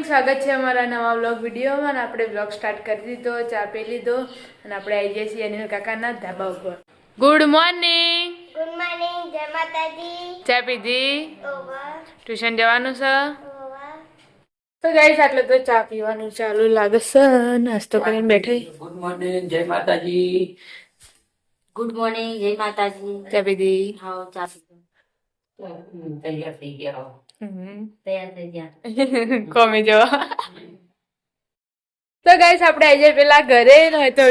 સ્વાગત છે અમારા નવા વ્લોગ વિડીયોમાં. આપણે વ્લોગ સ્ટાર્ટ કરી દીધો, ચા પી લીધો અને આપણે આવી જઈએ છીએ અનિલ કાકાના ધાબા ઉપર. Good morning. ગુડ મોર્નિંગ, જય માતાજી. ચા પીધી? ઓવા. ટ્યુશન જવાનું છે? ઓવા. તો ગાઈસ આટલે તો ચા પીવાનું ચાલુ લાગે છે. નાસ્તો કરીને બેઠી. ગુડ મોર્નિંગ, જય માતાજી. ગુડ મોર્નિંગ, જય માતાજી. ચા પીધી? હા, ચા પીધું. તૈયાર થઈ ગયા. તૈયાર થઈ ગયા. કોમી જવા. તો ગાઈસ આપણે આવી જાય પેલા ઘરે ને તો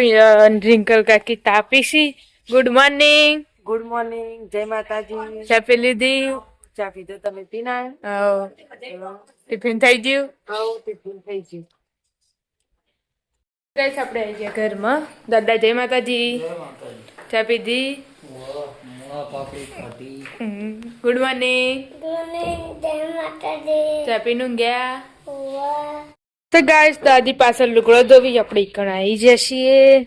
રિંકલ કાકી તાપીસી. Good morning. ગુડ મોર્નિંગ, જય માતાજી. ચા પી લીધી? ચા પીધો, તમે પીના? ટિફિન થઈ ગયું? આવો ટિફિન થઈ ગયું. ગાઈસ આપણે આવી ગયા ઘરમાં. દાદા જય માતાજી. ચા પીધી? Good morning. ગુડ મોર્નિંગ, જય માતાજી. ચા પીનું ગયા? ઓવા. તો ગાઈસ દાદી પાછળ લુગડો ધોવી આપણે ઈકણ આવી જઈએ.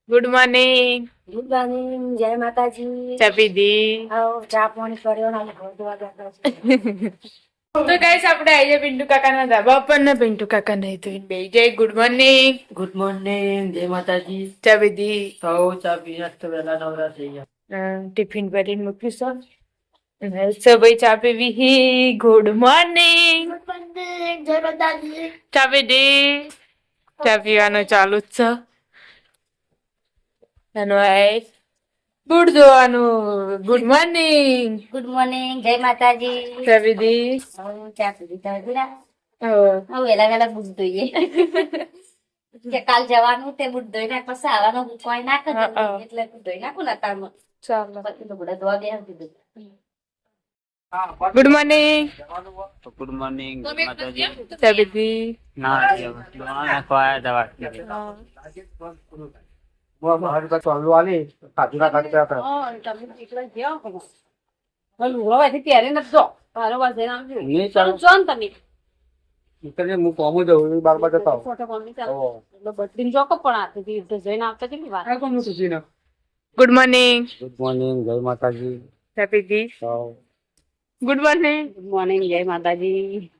Good morning. ગુડ મોર્નિંગ, જય માતાજી. ચા પીધી? આવો ચા પાણી કર્યો ને ઘર ધોવા ગયા તો ગાઈસ આપણે આવી જાય પિન્ટુ કાકાના ધાબા પર ને પિન્ટુ કાકા નહીં તો બે જાય. Good morning. ગુડ મોર્નિંગ, જય માતાજી. ચા પીધી? સૌ ચા પીને તો વહેલા નવરા થઈ ગયા. ટિફિન ભરીને મૂક્યું છે. સભાઈ ચા પીવી? Good morning. જય માતાજી. ચા પીધી? ચા પીવાનું ચાલુ જ છે. એનો ગુડ જોવાનું. Good morning. ગુડ મોર્નિંગ, જય માતાજી. ચા પીધી? આવો ચા પીધી. તમે પીધા? હવે આવો વહેલા વહેલા બુટ ધોઈએ. કે કાલ જવાનું તે બુટ ધોઈ નાખ, પછી આવવાનું બુટ કોઈ નાખ જ નહીં. એટલે બુટ ધોઈ નાખું ને તારમાં. ચાલો. પછી તો બધા ધોવા ગયા કીધું. Good morning. ગુડ મોર્નિંગ, માતાજી. ચા પીધી? ના દવા નાખવા દવા હું કોમું જવું બાર જતા ગુડ મોર્નિંગ. ગુડ મોર્નિંગ, જય માતાજી. ચા પીધી? Good morning. ગુડ મોર્નિંગ, જય માતાજી.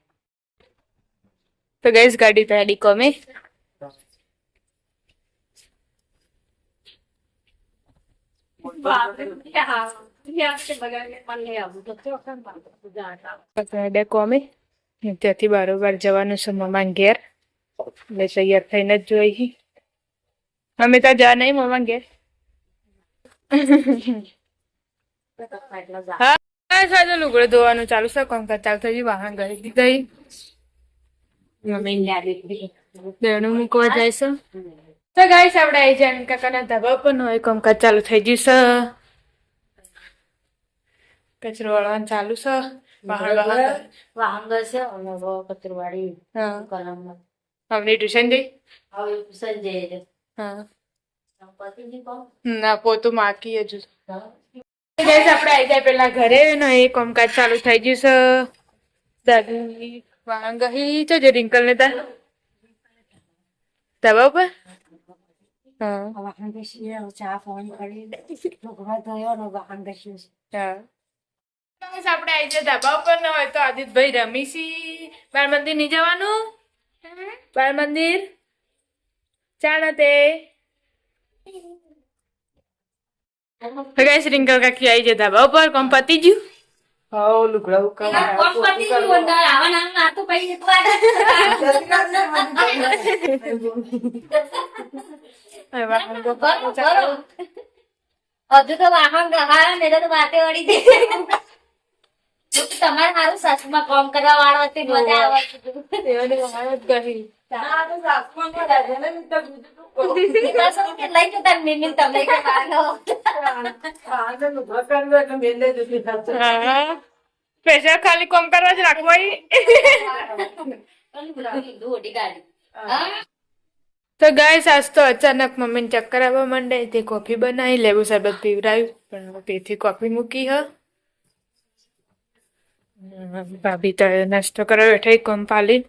તો ગઈસ ગાડી તૈયારી કોમે કોમે ત્યાંથી બારોબાર જવાનું છે મમ્મા ઘેર. એટલે તૈયાર થઈને જ જોઈ. અમે ત્યાં જા નહીં મમ્મા ઘેર. હા સાદું લુગડો ધોવાનું ચાલુ છે. કામકાજ ચાલુ થઈ ગયું. વાહન ગળી દીધી. બેનું મૂકવા જાય છે. તો ગાઈસ આપણે આવી જાય કાકાના ધાબા પર હોય કામકાજ ચાલુ થઈ ગયું છે. કચરો વાળવાનું ચાલુ છે. વાહન ગશે કચરવાડી હા કલમમાં. અમને ટ્યુશન જઈ. હવે સંજય હા પતિજી કહો. ના પોતું માકી હજુ. ગાઈસ આપણે આવી જાય પેલા ઘરે ને એ કામકાજ ચાલુ થઈ ગયું છે. દાદી વાહન ગઈ છે. રિંકલ ને ત્યાં ધાબા ઉપર. હા વાહન ગશી ચા પાણી કરી ઢોકળા થયો ને વાહન ગશ્યું. હા બસ આપણે આવી જાય ધાબા ઉપર ન હોય તો આદિતભાઈ રમીશી. બાળ મંદિર નહીં જવાનું? બાળ મંદિર ચાણ તે ગાઈસ રિંકલ કાકી આવી જાય ધાબા ઉપર. કોમ પતી ગયું? હા લુગડા હજુ તો વાહન ગહાડે ને તો વાતે વળી દે. તમારે સારું સાસુમાં કામ કરવા વાળો હતી મજા આવે. લઈ જતા મિનિટ તમે સ્પેશિયલ ખાલી કોમ કરવા જ રાખવા. તો ગાઈસ આજ તો અચાનક મમ્મીને ચક્કર આવવા માંડે. તે કોફી બનાવી, લેબુ શરબત પીવડાવ્યું પણ તેથી કોફી મૂકી. ભાભી તો નાસ્તો કરવા બેઠા કોમ પાલી.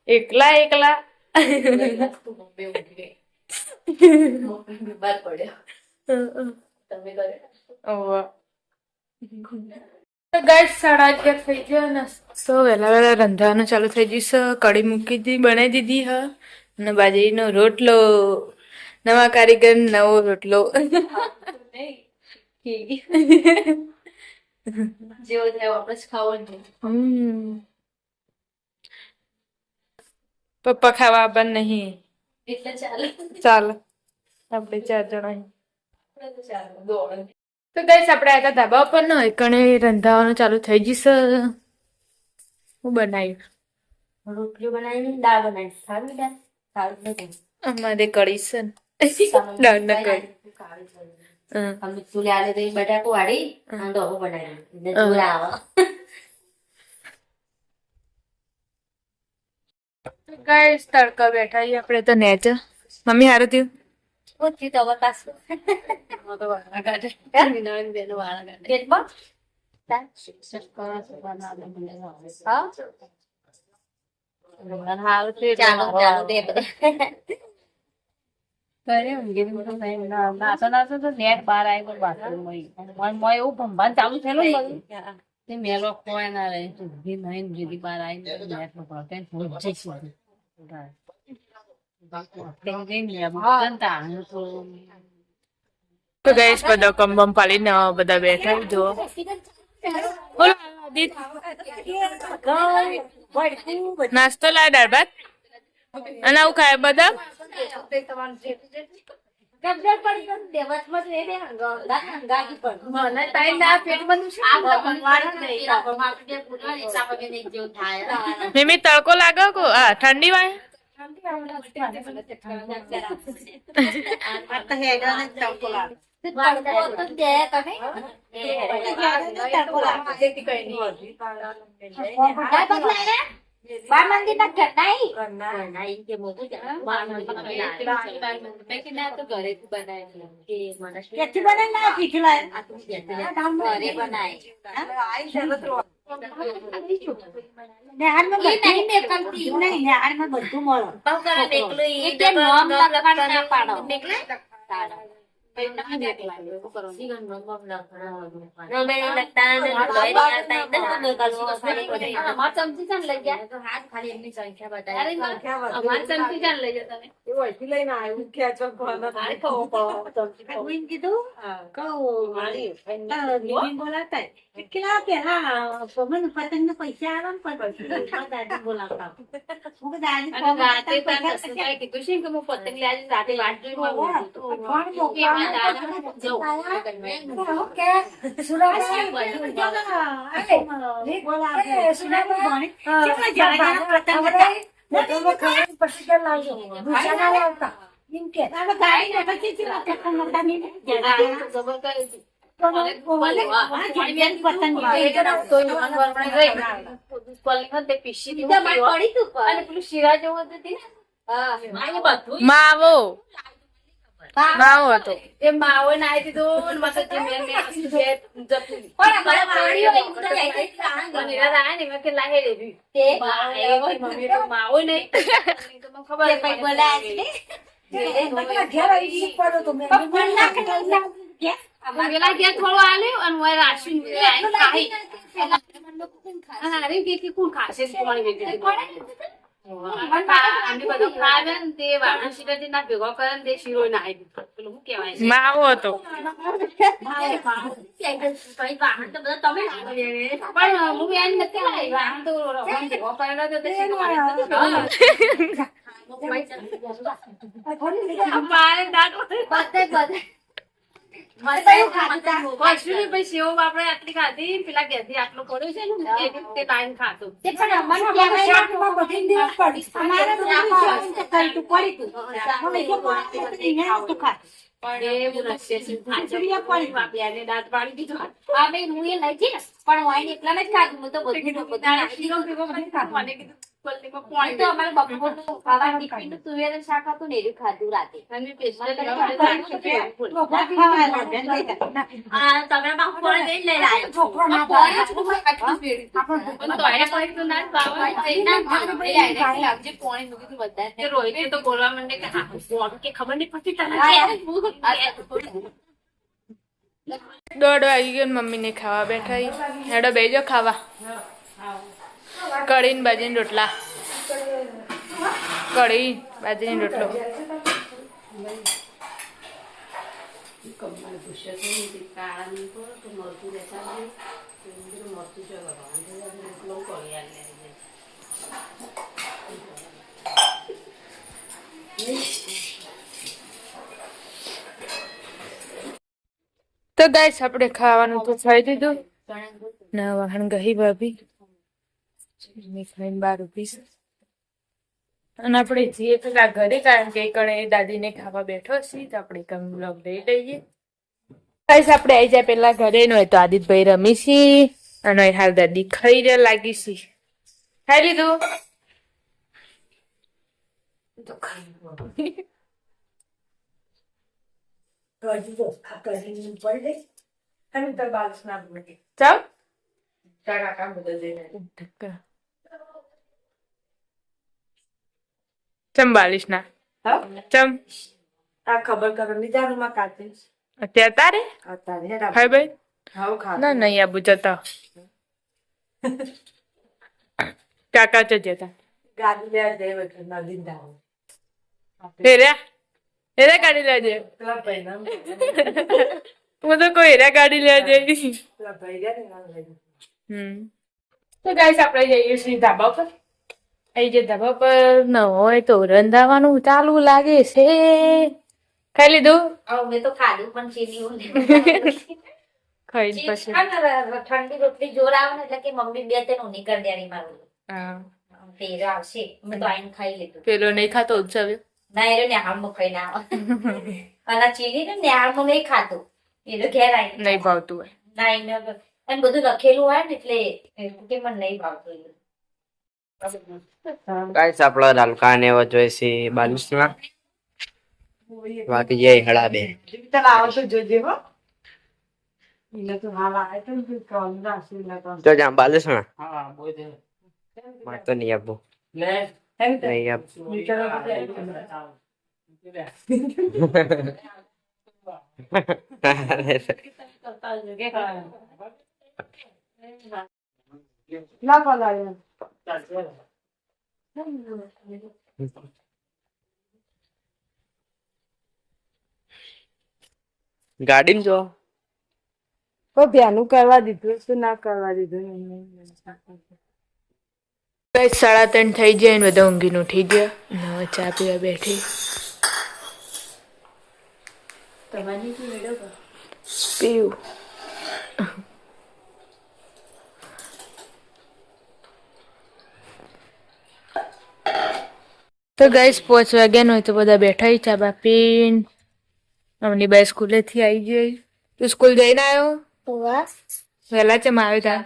એકલા એકલા બીમાર પડ્યો તમે કર્યો ઓહો. તો ગાઈસ 11:30 થઈ ગયા ને તો વહેલા રંધાવાનું ચાલુ થઈ ગયું છે. કઢી મૂકી દીધી, બનાવી દીધી હ અને બાજરીનો રોટલો. નવા કારીગર નવો રોટલો. જેવો થયો આપણે જ ખાવાનું પપ્પા ખાવા પણ નહીં. એટલે ચાલે ચાલ આપણે 4 જણા. ચાલે દોડ તો ગાઈસ આપણે આ ધાબા ઉપર ન હોય કણે રંધાવાનું ચાલુ થઈ જશે. હું બનાવ્યું રોટલી બનાવીને દાળ બનાવી સારું દાળ સારું નથી અમારે કઢી છે ને. દાળ ન કઢી. અમે ચૂલે આલે તો બટાકું વાળી અને ડોહો બનાવી એટલે જોર આવે ગાઈસ તડકા બેઠા છીએ આપણે તો નેચે. મમ્મી હારું થયું? ઓછી તો હવે પાછું પેટમાં ચાલો ચાલો દે તો ગાઈસ બધા કંબમ પાડીને બધા બેઠા જો. બોલો આદિત. નાસ્તો લાય દાળ ભાત અને આવું ખાય બધા. મમ્મી તડકો લાગે કો ઠંડી વાય બાર મંદિર ના ઘર માવો માવો હતો એ માવો નાઈ દીધો માવો નહીં થોડો આલ્યો અને રાશિ કોણ ખાશે બધું ખાવે ને તે વાણસ ના ભેગો કરે ને તે શીરો નાઈ દીધો પેલું શું કેવાય માવો હતો પણ હું એમ નથી લાવી વાહન તો ભેગો કરેલો તો તે શીરો મારે દાંત સેવ આપડે આટલી ખાધી પેલા ઘેરથી આટલો પડ્યો છે ને એ રીતે ટાઈમ ખાતો દાંત પાડી દીધો હું એ લઈ જઈશ પણ વાઈન એકલા ને જ ખાધું હું તો બધું નાખી દીધું. હું તો અમારે બપોરનું ખાવાનું ટિફિનનું તુવેરનું શાક હતું ને એનું ખાધું રાતે. આ તમે બપોરે જઈને લઈને આવ્યો. દોઢ વાગી ગયો ને મમ્મીને ખાવા બેઠા ઈ. હેડો બેજો ખાવા કઢી ને બાજરીના રોટલા કઢી બાજરીનો રોટલો તો ગાઈસ આપણે ખાવાનું તો ખાઈ દીધું ના વાહન ગઈ ભાભી મેં ખાઈને 12 રૂપિયા અને આપણે જઈએ પેલા ઘરે કારણ કે કણે દાદીને ખાવા બેઠો છીએ તો આપણે કમ બ્લોગ લઈ લઈએ ગાઈસ આપણે આવી જાય પેલા ઘરે નો હોય તો આદિતભાઈ રમી છી અને હાલ દાદી ખાઈ રહ્યા લાગી છી ખાઈ લીધું ચાલ ચંબાલીસ ના ચમ આ ખબર કરો લીધા રૂમાં કાઢી અત્યારે તારે અત્યારે હાય ભાઈ હાવ ખા ના નહીં આબુ જતા કાકા તો જતા ગાડી લે દે વખત ના લીધા હેરા ગાડી લેજે પેલા ભાઈના હું તો કોઈ હેરા ગાડી લેજે પેલા ભાઈ ગયા ને ના લઈ તો ગાઈસ આપણે જઈએ છીએ ધાબા પર અહીં જે ધાબા પર ન હોય તો રંધાવાનું ચાલુ લાગે છે ખાઈ લીધું મેં તો ખાધું પણ ચીની ખાઈ પછી ઠંડી રોટલી જોર આવે ને એટલે કે મમ્મી 2-3 ઊની કરી દેવાની મારું હા તેરો આવશે મેં તો આઈને ખાઈ લીધું. પેલો નહીં ખાતો ઉત્સવ ના એનો નેહાળમાં ખાઈને આવે અને ચીની ને નેહાળમાં નહીં ખાતું એનો ઘેર આવી નહીં ભાવતું હોય ના એને અને બધું લખેલું હોય ને એટલે કે મને નહીં ભાવતું એવું. ગાઈસ આપણો હલકા ને એવો જોઈએ છે 42 માં બાકી જે હળા બે ચાલ આવો તો જોજે હો એને તો હાલ આવે તો કોલ ના આશીર્વાદ તો તો જા 42 માં હા બોલ દે માર તો નહીં આપો લે એમ નહીં આપ ના પલાય ગાડીમાં જો કોઈ ધ્યાનું કરવા દીધું શું ના કરવા દીધું 3:30 થઈ જાય ને બધા ઊંઘીને ઉઠી ગયા હવે ચા પીવા બેઠી પીવું તો ગાઈસ 5 વાગ્યા નો હોય તો બધા બેઠા ચા બા પીને અમની બાઈ સ્કૂલેથી આવી ગઈ તું સ્કૂલ જઈને આવ્યો વહેલા ચમ આવ્યો તા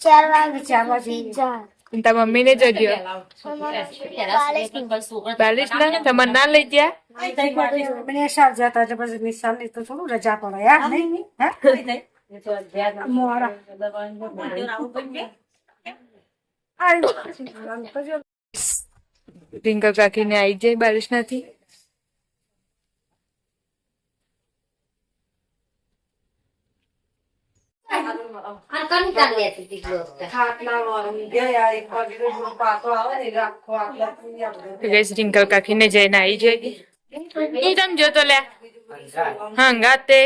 4 વાગે 4 તાર મમ્મી ને જજો 42 ના તમારે ના લઈ ગયા મને શાક જતા છે પછી નિશાન ની તો થોડું રજા પડે યાર નહીં હે મોરા રિંકલ કાકી ને આવી જાય 42 નાથી અને કંટાળ લેતી હતી દોસ્ત. ખાટલા વાળું ગયા એક વાગે તો પાછો આવે ને રાખો આટલા ગઈસ રિંકલ કાકી ને જઈને આવી જાય તું તમ જોતો લે હંગાતે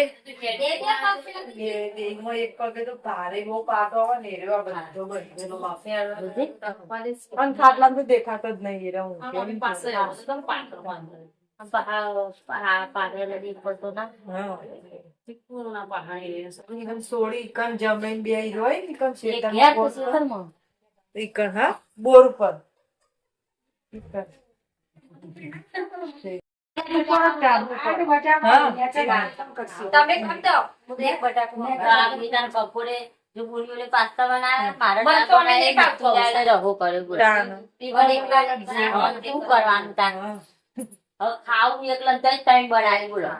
દેહમાં એક પગે તો ભારે બહુ પાટો આવે ને એવા બધો બધેલો માફી આવે અને ખાટલા તો દેખાતો જ નહીં એરા હું એકદમ સોડી ઇકન જમીન બે હોય ને ઇકન શેતાન ઇકન હા બોર પર તમે ખાતો હું એક બટાકું બપોરે જો બોલી ઓલે પાસ્તા બનાવે મારે મને ના તો બનાવે, નહીં ભાવતો. મીઠું રવો કરે બોલ. તાનો. ઈ વળી એકલા શું કરવાનું તાન? હવે ખાવું એકલા તો ટાઈમ બનાવી બોલો.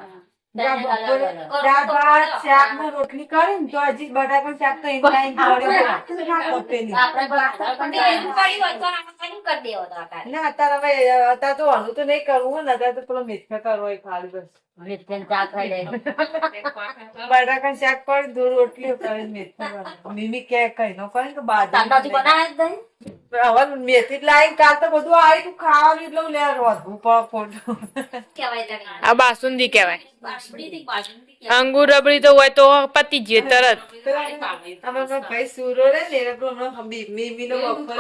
દાળ ભાત, શાક ને રોટલી કરી ને તો હજી બટાકાનું શાક તો એમ કાંઈ પડ્યું ના ખપે નહીં. આપણે પણ એવું કર્યું હોય તો આપણે ખાલી કરી દેવો તો આપણે. ના અત્યારે હવે અત્યારે તો હલું તો નહીં કરવું હોય ને અત્યારે તો પેલો મેથા કરવો હોય ખાલી બસ મેથીનું શાક ખાઈ લે. બટાકાનું શાક કરી દો રોટલી કરી મેથા કરવાનું. મિમી કે કઈ નો કરે કે તાંદાથી બાજુ બનાવે જ નહીં. હવે મેથી જ લાવીને કાલ તો બધું આવી તું ખાવાનું એટલે લે રોધવું પડે ખોટું. કહેવાય તને. આ બાસુંદી કહેવાય. બાસુંદી કહેવાય. અંગુર રબડી તો હોય તો પતી જ તરત. અમારો ભાઈ સુરો રે ને એને તો હમણાં મિમી નો બપોર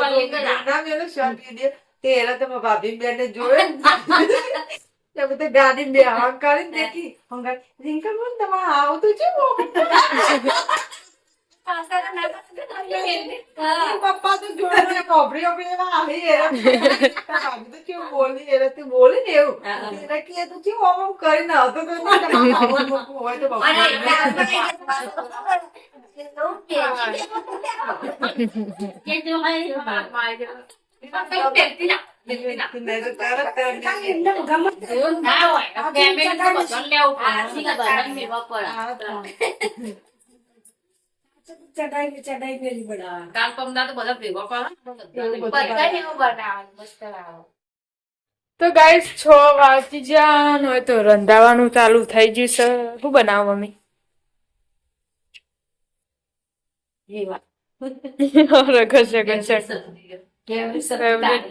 ના મેલો શાક પી દે તે એના તો મારા ભાભી બેન જોયે તે બધે ગાડી બે આવા કરીને દેખી હંગા રિંકલ બોલ તમારે આવું તો છે પપ્પા તો જોડે કોબરી ઓબરી એમાં આવી એરા ભાભી તો કેવું બોલી એરા તે બોલી ને એવું એરા કે તું કેવું આમ કરીને આવતો તો હોય તો અને પપ્પા કે જો હોય ના હોય ફેમિલી તો બધાને લેવું પડે. આથી કે બધાને મેળવા પડે. કાલ પમદા તો બધા ભેગો કરો બધાને એવું બનાવવાનું મસ્ત લાવો. તો ગાઈસ 6 વાગી જાન હોય તો રંધાવાનું ચાલુ થઈ જશે. શું બનાવો મમ્મી? એ વાત. ઘસે ઘસે કેવી Favorite.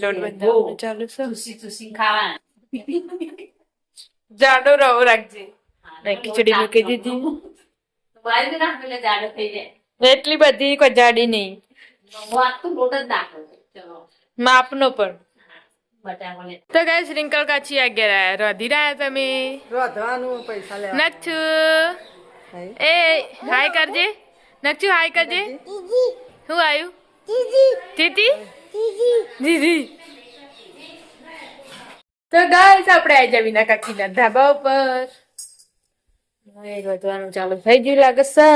લોટ બંધાવાનું ચાલુ છે. ચૂસી ખાવાના. જાડો રવો રાખજે. મેં ખીચડી મૂકી દીધી. બાય તો નાખ એટલે જાડો થઈ જાય. એટલી બધી કોઈ જાડી નહીં. હું આખું લોટ જ નાખું. ચલો માપનો પણ. બટાકાને તો ગાઈસ રિંકલ કાચી આગળ રાધી રહ્યા તમે. રોધવાનું પૈસા લેવા નચ્છુ એ હાય કરજે. નચ્છુ હાય કરજે. શું આવ્યું? તીતી દીદી. તો ગાઈસ આપણે આવી જા વિના કાકીના ધાબા ઉપર. હવે વધવાનું ચાલુ થઈ ગયું લાગે છે.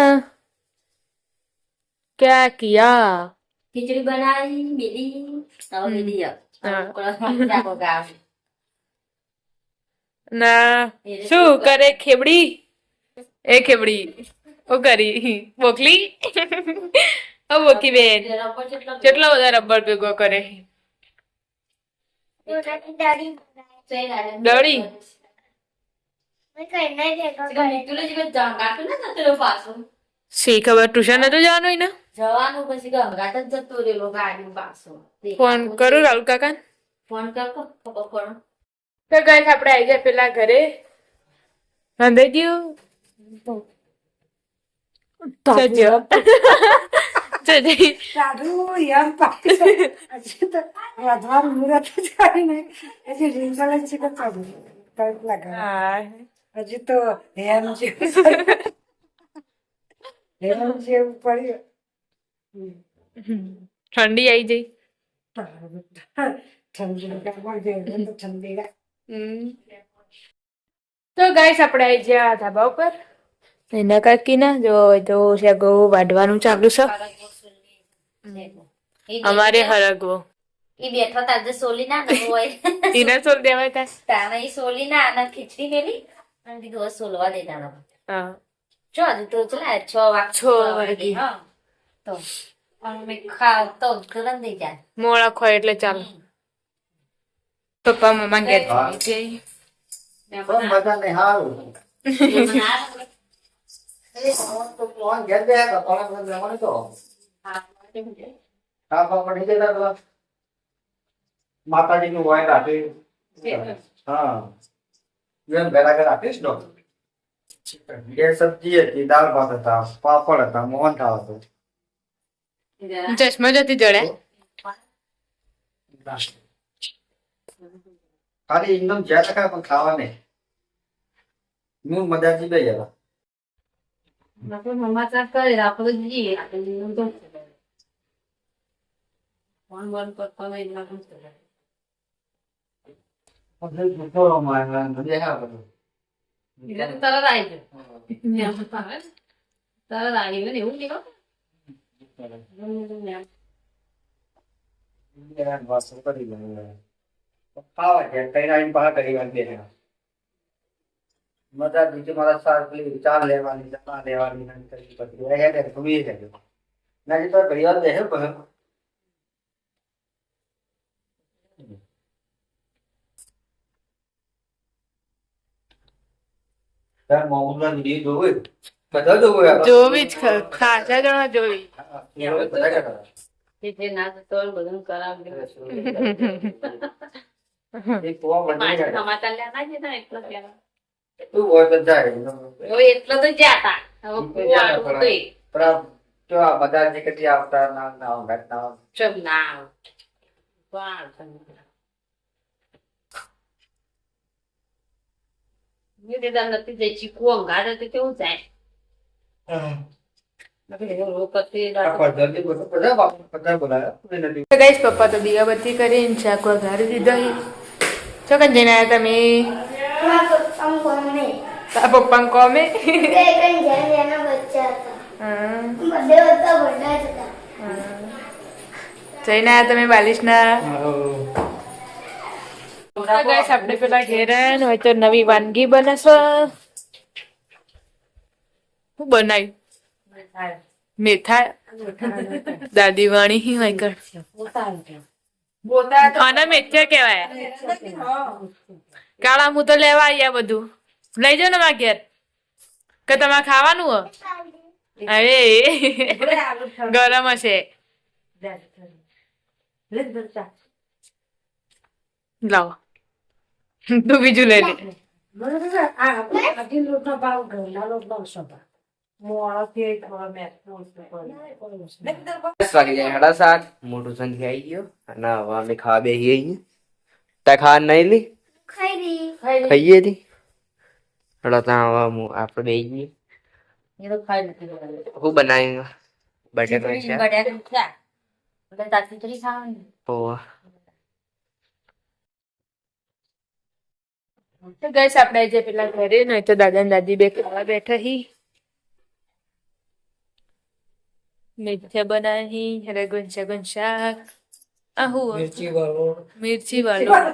ક્યાં કિયા? ખીચડી બનાવી બેલી હવે બેલી હા. ના શું કરે ખેબડી? એ ખેબડી ઓ કરી બોકલી ઓ બોકી બેન કેટલો બધા રબર ભેગો કરે. દાદી દળી શી ખબર ટ્યુશન નતું જવાનું ને. જવાનું પછી ગંગાટ જ જતો રેલો ગાડી પાછો. ફોન કરું રાહુલ કાકા. ફોન કરતો ખબર પડો. તો ગાઈસ આપણે આવી જાય પેલા ઘરે. રાંધાઈ ગયું. જજો જજી હા. હજી તો હેમ જેવું પડ્યું ઠંડી આવી જઈ. ઠંડી તો ગાઈસ આપણે આવી ગયા ધાબા ઉપર. એના કાકી ના જો શેગો વાઢવાનું ચાલુ છે. અમારે હરગવો ઈ બેઠો તાજે સોલી ના ન હોય તીને સોલ દેવાય તા. તાને ઈ સોલી ના અને ખીચડી મેલી અને કીધું હવે સોલવા દે તાનો. હા જો હજુ તો ચલા 6 વાગ 6 વાગે. હા તો અમે ખાવ તો ગરમ થઈ જાય. મોળા ખોય એટલે ચાલો. પપ્પા મમ્મા ઘેર જઈ. બધાને હારું ઘેર બે માતાજી નું વાય રાખી હા એમ ભેગા ઘર આપીશ ને બે સબ્જી હતી દાળ ભાત હતા પાપડ હતા મોહન થાળ હતો ચશ્મા જતી જોડે. ખાલી એકદમ જ્યાં ટકા પણ ખાવા નહીં હું મજાથી બે જતા સમાચાર કરે આપણે જઈએ ફોન બંધ કરતો નહીં લાગુ તરત આવી જાય તરત આવી ગયો ને એવું નહીં ખાવા છે કઈ આવીને બહાર કરી વાર દે મજા બીજું મારા સાર પેલી ચાર લેવાની ચણા લેવાની ને પછી પછી હે હે ઘૂમી જાય ના તો પરિવાર દે પણ તાર મોમુલા વિડિયો જોવે બધા જોવે જોવી જ ખાસા જણા જોવી જે ના તો બધું કરાવી એક કોવા બની જાય સમાચાર લેવા ના જતા એટલો પેલા તું હોય તો જાય એટલો તો જ્યાં હતા હવે કુવાડું તો પણ જો આ બધા જે કદી આવતા ના ના ઘટના ચમ ના વાહ ये देदा नती दे चीकू अंगार ते केવું જાય આપણે એવું રોકતે આ પર જલ્દી બોલો બધા બાપ બધા બોલાયા કોઈ નથી તો ગાઈસ પપ્પા તો દીવાબત્તી કરીને શાક વઘારી દીધો ચોકન જઈને આવ્યા તમે આમ કોને તારા પપ્પાને કોમે બે કઈ જાય એના બચ્ચા હતા બધે હતા ભણ્યા જ હતા જઈને આવ્યા તમે બાલિશના ગાઈસ આપણે પેલા ઘેરન હોય તો નવી વાનગી બને છે હું બનાવ્યું મેથા દાદી વાણી હોય કર આના મેથ્યા કેવાય કાળા હું તો લેવા આવ્યા બધું લઈ જાઓ ને મારા ઘેર કે તમારે ખાવાનું હો અરે ગરમ હશે લાવો તું બીજું લઈ લે વાગી જાય 7:30 મોટું સંધી આવી ગયો અને હવે અમે ખાવા બેસી ગઈએ તા ખાવા નહીં લી ખાઈ ખાઈએ હતી હડા ત્યાં હવે આપણે બેસી ગઈએ એ તો ખાઈ નથી હું બનાવી બટેકાનું શાક બટાકા ખા એટલે તાતી તરી ખાવાની ઓહ તો ગાઈસ આપણે જે પેલા ઘરે ન હોય તો દાદા ને દાદી બે ખાવા બેઠા હી મેથ્યા બનાવી રગન શગન શાક આહુ મિર્ચી વાળું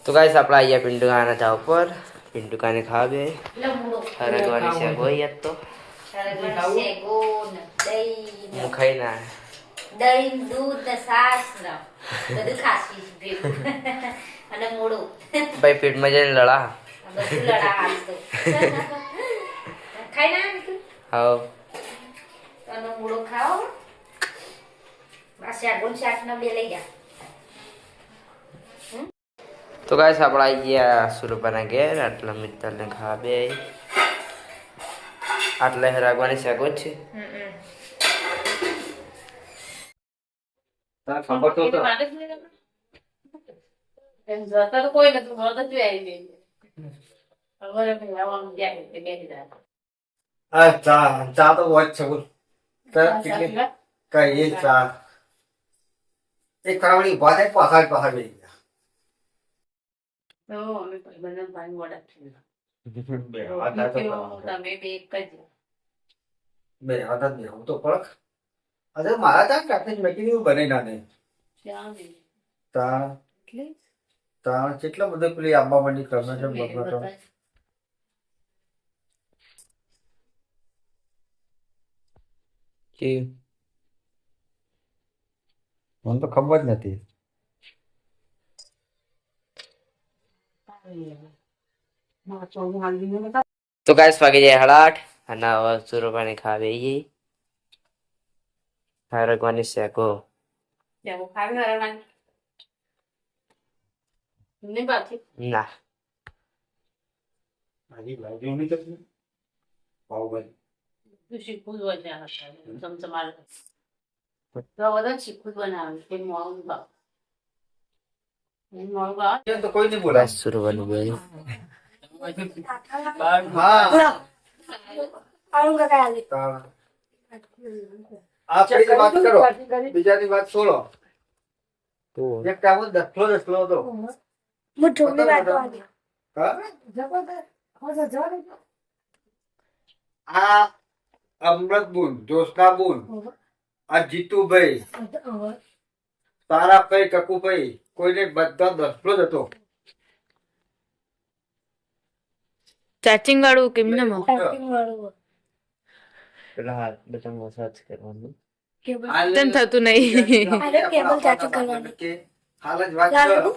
तो गाइस આપણા અહીંયા પિન્ટુ કાના જાવ પર પિન્ટુ કાને ખાવે હરગવાની છે કોઈ તો હું ખાઈ ના દહીં દૂધ ને છાશ ને બધું ખાસી ભેગું અને મોડું ભાઈ પેટમાં જઈને લડા બધું લડા આજ તો ખાઈ ના તું હાવ અને મોડું ખાઓ આ શાક ને બે લઈ જા તો ગાઈસ આપણા અહીંયા સુરપાના ઘેર આટલા મિત્તલને ખાવે આટલા હરગવાની શાક જ છે ખબર તો એમ જતા તો કોઈ નથી મળતો જ આવી ગઈ હવે આવવાનું જાય તે બેસી જાય આ ચા તો હોય જ છે બોલ કેટલી કઈ ચા એક કાવડી ભાતે પાછળ પાછળ બેસી ગયા તો અમે બધા ભાઈ મોડા બે હાથ તો તમે બે એક જ બે હાથ જ હું તો પડક અરે મારા ચા કાઢી મેં કીધું બને ના નહીં શ્યામ તાણ તાણ કેટલા બધા પેલી આંબા મંડી કરના છે બગડો મને તો ખબર જ નથી તો ગાઈસ વાગી જાય 8:30 અને હવે સુરપાને ખાવે ઈ હરગવાની શાકો જાઓ ખાવી હરવાની નહીં બાકી ના મારી લાઈવ નહીં કરતી પાવભાજી તું શીખવું જ હોય ત્યાં ચમચમાર તો બધા શીખવું જ બનાવે કે મોડું બાપ ये तो कोई नहीं बोला બસ સુરવાનું બે हाँ આવું કાકા આલે आप मेरी बात करो बीजानी बात छोड़ो તો एक काम दसलो दो હું છોકરી વાતો આલે हाँ? आ अमृत बून जोशना बून आ जीतू भाई तारा भाई ककू भाई कोઈને બધા દસલો જ હતો ચાચિંગ વાળું કેમને માં ટાઈપિંગ વાળું પેલા હાથ બટન સર્ચ કરવાનું કેબલ તેમ થતું નહીં અરે કેબલ ચાચી કરવાની કે હાલ જ વાત લાડુ?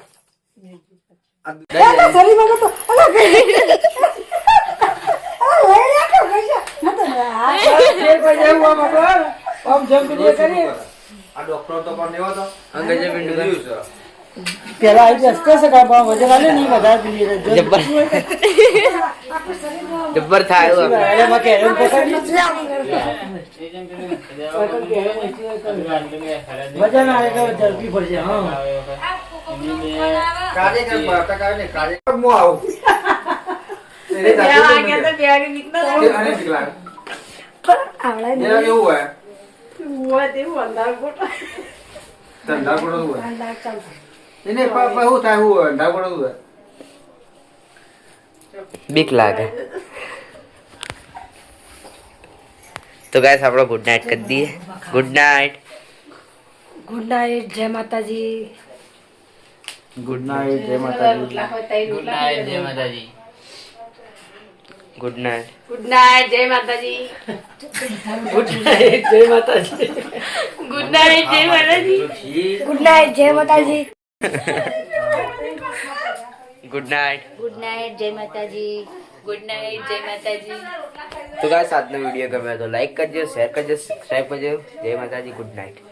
કરો સરી મને તો અલા લઈ રાખો પૈસા મત આ ફેર પર જાવ આમ આમ જમ કરી કરી આ ડોક્ટર તો પણ એવો તો અંગ્રેજી પિંડુ છે પેલા આવી જસ્તો છે કા બા વજન આલે નહીં વધારે પીલી રે જબ્બર જબ્બર થાય એવું આપણે. અરે માં કેરમ પકડી વજન આલે તો ઝડપી પડશે હા કાર્યક્રમ બતા કાય ને કાર્યક્રમ મો આવું એને ત્યાં જાતે આગળ તો બેગ નીકળો અને દીકલા આવડા એને એવું હોય હુવા તેવું અંધાર ગોટા ધંધા કોડો હોય અંદાજ ચાલ એને પાપા હું થાય હું ધંધા કોડો હોય બીક લાગે તો ગાઈસ આપણો ગુડ નાઇટ કરી દઈએ ગુડ નાઇટ ગુડ નાઇટ જય માતાજી ગુડ નાઇટ જય માતાજી ગુડ નાઇટ જય માતાજી ગુડ નાઇટ જય માતાજી ગુડ નાઇટ જય માતાજી ગુડ નાઇટ જય માતાજી ગુડ નાઇટ જય માતાજી ગુડ નાઇટ ગુડ નાઇટ જય માતાજી ગુડ નાઇટ જય માતાજી તો ગાઈસ આજનો વિડીયો ગમ્યો તો લાઈક કરજો શેર કરજો સબસ્ક્રાઇબ કરજો જય માતાજી ગુડ નાઇટ